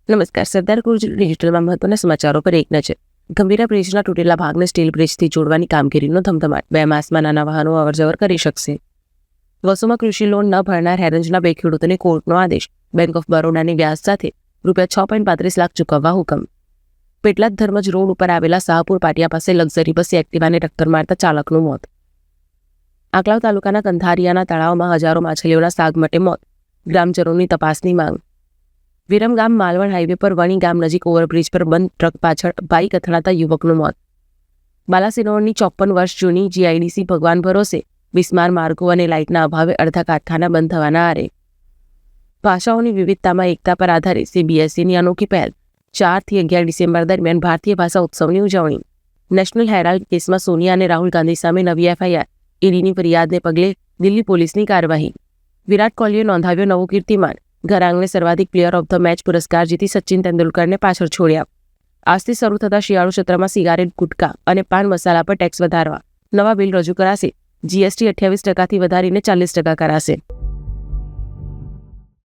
નમસ્કાર. સરદાર ગુર્જર ડિજિટલમાં મહત્વના સમાચારો પર એક નજર. ગંભીરા બ્રિજના તૂટેલા ભાગને સ્ટીલ બ્રિજથી જોડવાની કામગીરીનો ધમધમાટ. 2 માસમાં નાના વાહનો અવરજવર કરી શકશે. વસુમાં કૃષિ લોન ન ભરનાર હેરંજના 2 ખેડૂતોને કોર્ટનો આદેશ. બેંક ઓફ બરોડાની વ્યાજ સાથે ₹6.35 લાખ ચૂકવવા હુકમ. પેટલાદ ધર્મજ રોડ ઉપર આવેલા શાહપુર પાટિયા પાસે લક્ઝરી બસે એક્ટિવાને ટક્કર મારતા ચાલકનું મોત. આંકલાવ તાલુકાના કંથારિયાના તળાવમાં હજારો માછલીઓના સાગ માટે મોત. ગ્રામજનોની તપાસની માંગ. વિરમગામ માલવણ હાઈવે પર વણી ગામ નજીક ઓવરબ્રિજ પર બંધ ટ્રક પાછળ બાઇક અથડાતા યુવકનું મોત. બાલાસિનોરની 54 વર્ષ જૂની જીઆઈડીસી ભગવાન ભરોસે બિસ્માર માર્ગો અને લાઇટના અભાવે અડધા કારખાના બંધ થવાના આરે. ભાષાઓની વિવિધતામાં એકતા પર આધારિત CBSEની અનોખી પહેલ. 4 થી 11 ડિસેમ્બર દરમિયાન ભારતીય ભાષા ઉત્સવની ઉજવણી. નેશનલ હેરાલ્ડ કેસમાં સોનિયા અને રાહુલ ગાંધી સામે નવી FIR. ઈડીની ફરિયાદને પગલે દિલ્હી પોલીસની કાર્યવાહી. વિરાટ કોહલીએ નોંધાવ્યો નવો કીર્તિમાન. ઘર આંગણે સર્વાધિક પ્લેયર ઓફ ધ મેચ પુરસ્કાર જીતી સચિન તેંડુલકરને પાછળ છોડ્યા. આજથી શરૂ થતા શિયાળુ સત્રમાં સિગારેટ, ગુટકા અને પાન મસાલા પર ટેક્સ વધારવા. નવા બિલ રજૂ કરાશે. GST 28% થી વધારીને 40% કરાશે.